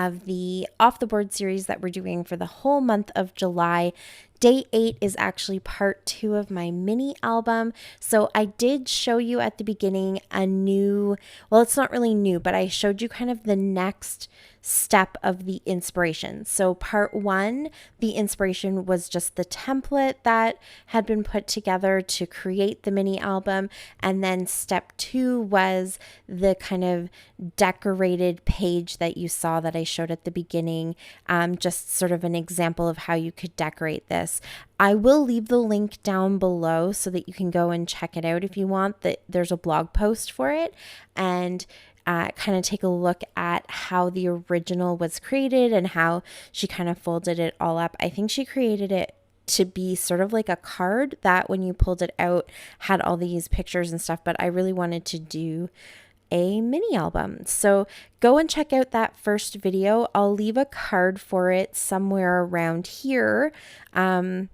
have the Off the Board series that we're doing for the whole month of July. Day 8 is actually part 2 of my mini album. So I did show you at the beginning a new, well, it's not really new, but I showed you kind of the next step of the inspiration. So part 1, the inspiration was just the template that had been put together to create the mini album. And then step 2 was the kind of decorated page that you saw that I showed at the beginning, just sort of an example of how you could decorate this. I will leave the link down below so that you can go and check it out if you want. There's a blog post for it, and kind of take a look at how the original was created and how she kind of folded it all up. I think she created it to be sort of like a card that when you pulled it out had all these pictures and stuff, but I really wanted to do a mini album. So go and check out that first video. I'll leave a card for it somewhere around here. So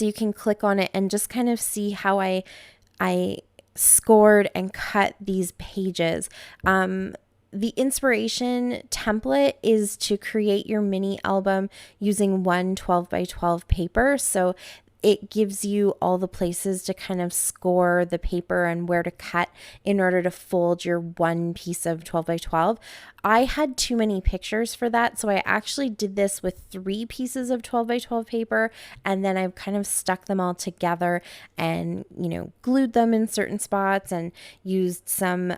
you can click on it and just kind of see how I scored and cut these pages. The inspiration template is to create your mini album using one 12 by 12 paper. So it gives you all the places to kind of score the paper and where to cut in order to fold your one piece of 12 by 12. I had too many pictures for that, so I actually did this with 3 pieces of 12 by 12 paper, and then I've kind of stuck them all together and, glued them in certain spots and used some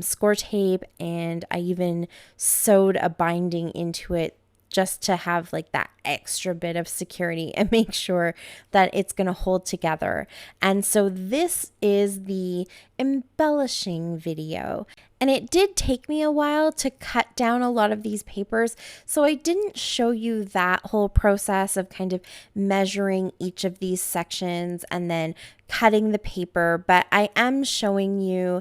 score tape, and I even sewed a binding into it just to have like that extra bit of security and make sure that it's going to hold together. And so this is the embellishing video. And it did take me a while to cut down a lot of these papers, so I didn't show you that whole process of kind of measuring each of these sections and then cutting the paper, but I am showing you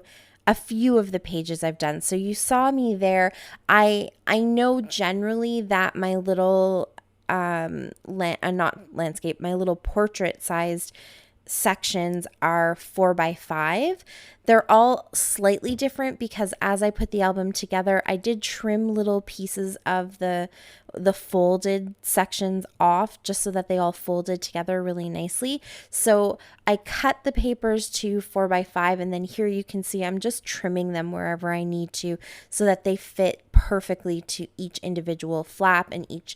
a few of the pages I've done. So you saw me there. I know generally that my little not landscape, my little portrait sized sections are 4 by 5. They're all slightly different because as I put the album together, I did trim little pieces of the folded sections off just so that they all folded together really nicely. So I cut the papers to 4 by 5, and then here you can see I'm just trimming them wherever I need to so that they fit perfectly to each individual flap and each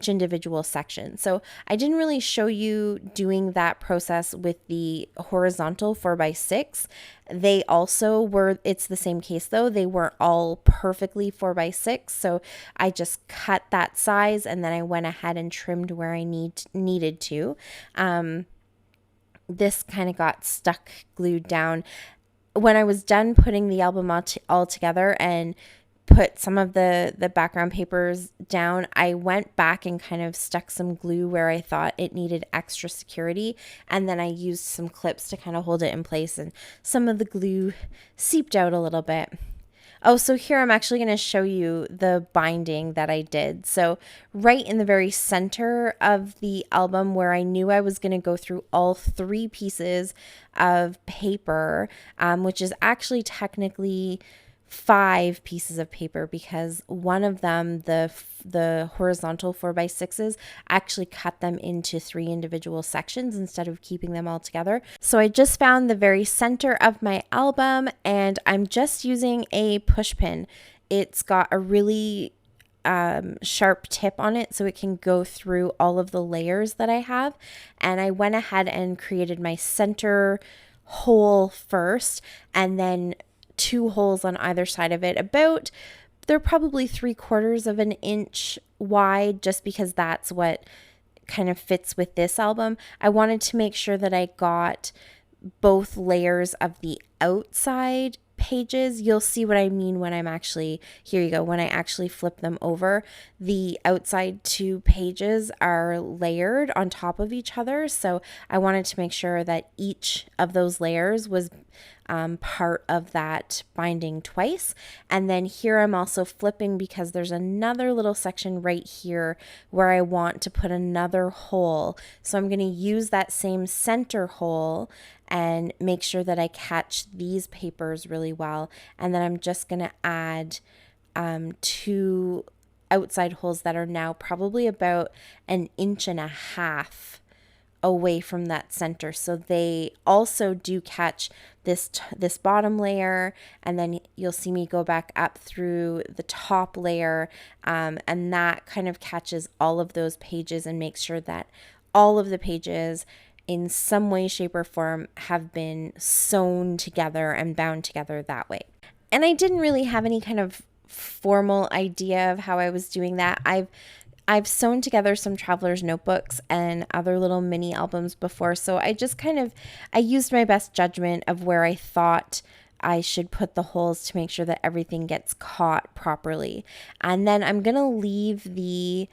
individual section. So I didn't really show you doing that process with the horizontal 4 by 6. They also were, it's the same case though, they weren't all perfectly 4 by 6. So I just cut that size and then I went ahead and trimmed where I needed to. This kind of got stuck glued down. When I was done putting the album all together and put some of the background papers down, I went back and kind of stuck some glue where I thought it needed extra security, and then I used some clips to kind of hold it in place, and some of the glue seeped out a little bit. Oh, so here I'm actually going to show you the binding that I did. So right in the very center of the album where I knew I was going to go through all 3 pieces of paper, which is actually technically 5 pieces of paper because one of them, the horizontal 4 by 6s, actually cut them into 3 individual sections instead of keeping them all together. So I just found the very center of my album and I'm just using a push pin. It's got a really sharp tip on it so it can go through all of the layers that I have. And I went ahead and created my center hole first and then 2 holes on either side of it. They're probably 3/4 of an inch wide just because that's what kind of fits with this album. I wanted to make sure that I got both layers of the outside pages. You'll see what I mean when I'm actually, here you go, when I actually flip them over. The outside 2 pages are layered on top of each other. So I wanted to make sure that each of those layers was part of that binding twice. And then here I'm also flipping because there's another little section right here where I want to put another hole. So I'm going to use that same center hole and make sure that I catch these papers really well. And then I'm just going to add 2 outside holes that are now probably about 1.5 inches away from that center. So they also do catch this bottom layer, and then you'll see me go back up through the top layer, and that kind of catches all of those pages and makes sure that all of the pages in some way, shape, or form have been sewn together and bound together that way. And I didn't really have any kind of formal idea of how I was doing that. I've sewn together some traveler's notebooks and other little mini albums before, so I used my best judgment of where I thought I should put the holes to make sure that everything gets caught properly. And then I'm gonna leave the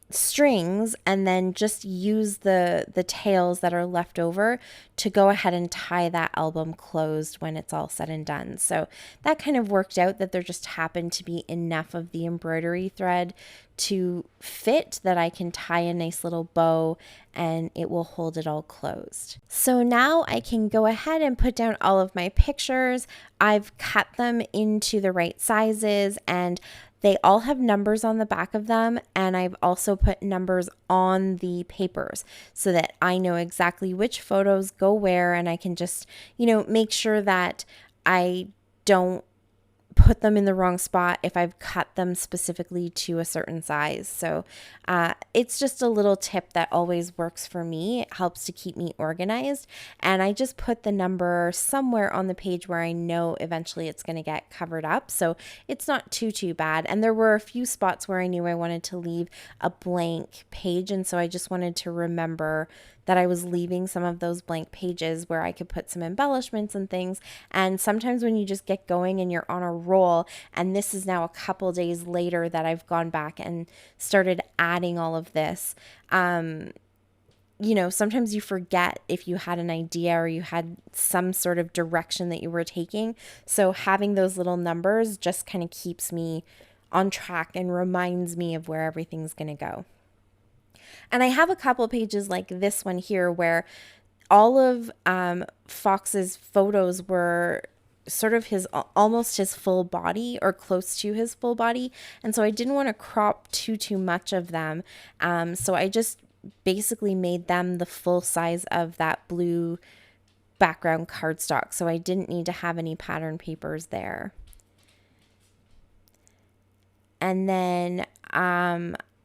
strings and then just use the tails that are left over to go ahead and tie that album closed when it's all said and done. So that kind of worked out, that there just happened to be enough of the embroidery thread to fit that I can tie a nice little bow and it will hold it all closed. So now I can go ahead and put down all of my pictures. I've cut them into the right sizes, and they all have numbers on the back of them, and I've also put numbers on the papers so that I know exactly which photos go where, and I can just, make sure that I don't put them in the wrong spot if I've cut them specifically to a certain size. So it's just a little tip that always works for me. It helps to keep me organized. And I just put the number somewhere on the page where I know eventually it's going to get covered up. So it's not too bad. And there were a few spots where I knew I wanted to leave a blank page. And so I just wanted to remember that I was leaving some of those blank pages where I could put some embellishments and things. And sometimes when you just get going and you're on a roll, and this is now a couple days later that I've gone back and started adding all of this, sometimes you forget if you had an idea or you had some sort of direction that you were taking. So having those little numbers just kind of keeps me on track and reminds me of where everything's going to go. And I have a couple pages like this one here where all of Fox's photos were sort of almost his full body or close to his full body. And so I didn't want to crop too much of them. So I just basically made them the full size of that blue background cardstock. So I didn't need to have any pattern papers there. And then,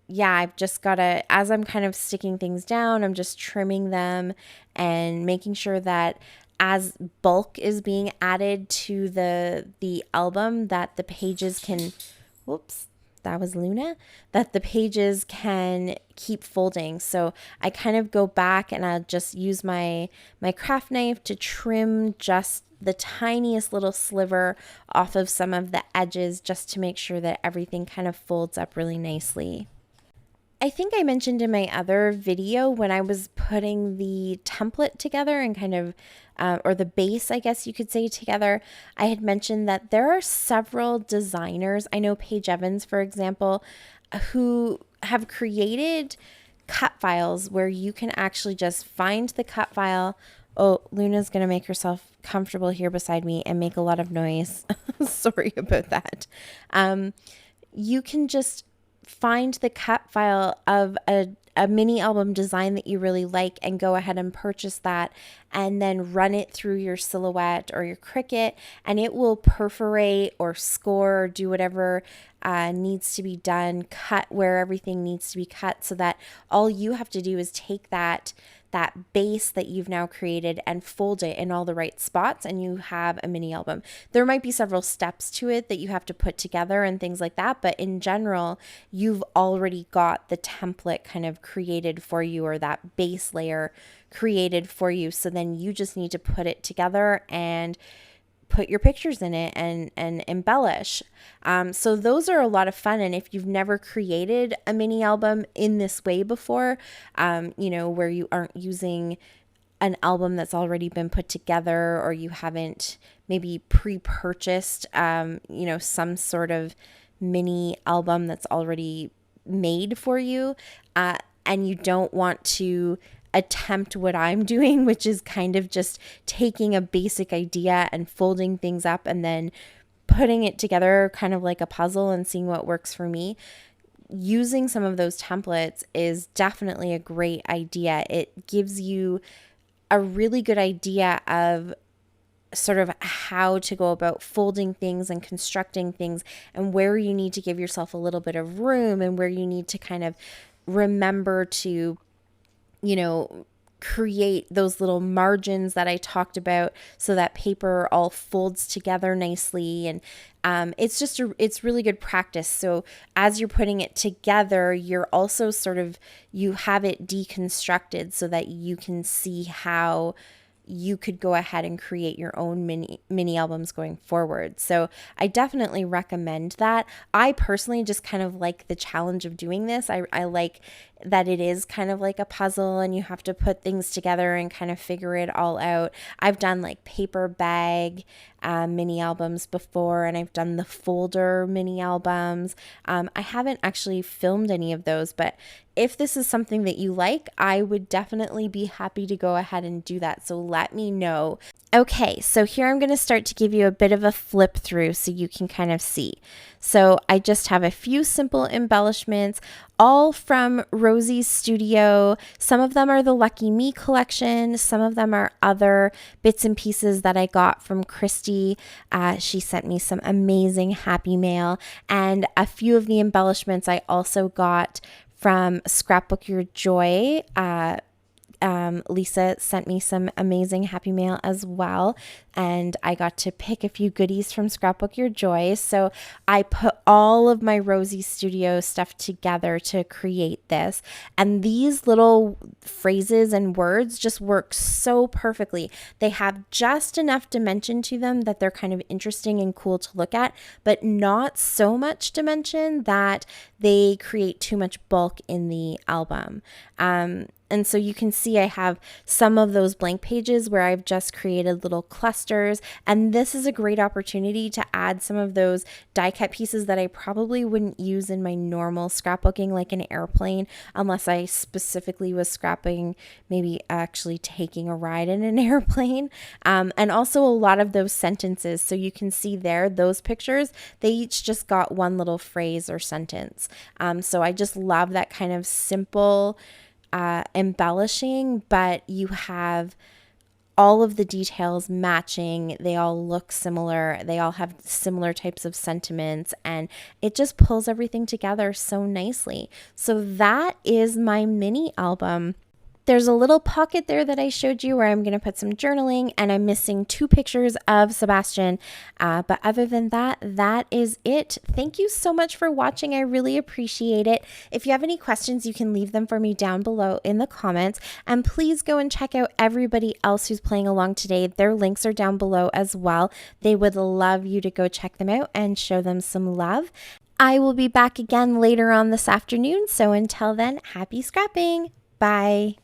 I've just got to, as I'm kind of sticking things down, I'm just trimming them and making sure that as bulk is being added to the album, that the pages can, whoops, that was Luna, that the pages can keep folding. So I kind of go back and I'll just use my craft knife to trim just the tiniest little sliver off of some of the edges, just to make sure that everything kind of folds up really nicely. I think I mentioned in my other video when I was putting the template together and kind of, or the base, I guess you could say, together, I had mentioned that there are several designers. I know Paige Evans, for example, who have created cut files where you can actually just find the cut file. Oh, Luna's going to make herself comfortable here beside me and make a lot of noise. Sorry about that. You can just find the cut file of a mini album design that you really like and go ahead and purchase that, and then run it through your Silhouette or your Cricut, and it will perforate or score or do whatever needs to be done, cut where everything needs to be cut, so that all you have to do is take that base that you've now created and fold it in all the right spots, and you have a mini album. There might be several steps to it that you have to put together and things like that, but in general, you've already got the template kind of created for you, or that base layer created for you. So then you just need to put it together and put your pictures in it and embellish. So those are a lot of fun. And if you've never created a mini album in this way before, where you aren't using an album that's already been put together, or you haven't maybe pre-purchased, some sort of mini album that's already made for you, and you don't want to attempt what I'm doing, which is kind of just taking a basic idea and folding things up and then putting it together kind of like a puzzle and seeing what works for me, using some of those templates is definitely a great idea. It gives you a really good idea of sort of how to go about folding things and constructing things, and where you need to give yourself a little bit of room, and where you need to kind of remember to, create those little margins that I talked about so that paper all folds together nicely. And it's really good practice. So as you're putting it together, you're also you have it deconstructed so that you can see how you could go ahead and create your own mini albums going forward. So I definitely recommend that. I personally just kind of like the challenge of doing this. I like that it is kind of like a puzzle and you have to put things together and kind of figure it all out. I've done like paper bag mini albums before, and I've done the folder mini albums. I haven't actually filmed any of those, but if this is something that you like, I would definitely be happy to go ahead and do that. So let me know. Okay, so here I'm going to start to give you a bit of a flip through so you can kind of see. So I just have a few simple embellishments, all from Rosie's studio. Some of them are the Lucky Me collection. Some of them are other bits and pieces that I got from Christy. She sent me some amazing happy mail, and a few of the embellishments I also got from Scrapbook Your Joy. Lisa sent me some amazing happy mail as well, and I got to pick a few goodies from Scrapbook Your Joy. So I put all of my Rosie Studio stuff together to create this, and these little phrases and words just work so perfectly. They have just enough dimension to them that they're kind of interesting and cool to look at, but not so much dimension that they create too much bulk in the album. And so you can see I have some of those blank pages where I've just created little clusters, and this is a great opportunity to add some of those die cut pieces that I probably wouldn't use in my normal scrapbooking, like an airplane, unless I specifically was scrapping, maybe actually taking a ride in an airplane. And also a lot of those sentences. So you can see there, those pictures, they each just got one little phrase or sentence. So I just love that kind of simple embellishing, but you have all of the details matching. They all look similar. They all have similar types of sentiments, and it just pulls everything together so nicely. So that is my mini album. There's a little pocket there that I showed you where I'm going to put some journaling, and I'm missing 2 pictures of Sebastian. But other than that, that is it. Thank you so much for watching. I really appreciate it. If you have any questions, you can leave them for me down below in the comments. And please go and check out everybody else who's playing along today. Their links are down below as well. They would love you to go check them out and show them some love. I will be back again later on this afternoon. So until then, happy scrapping. Bye.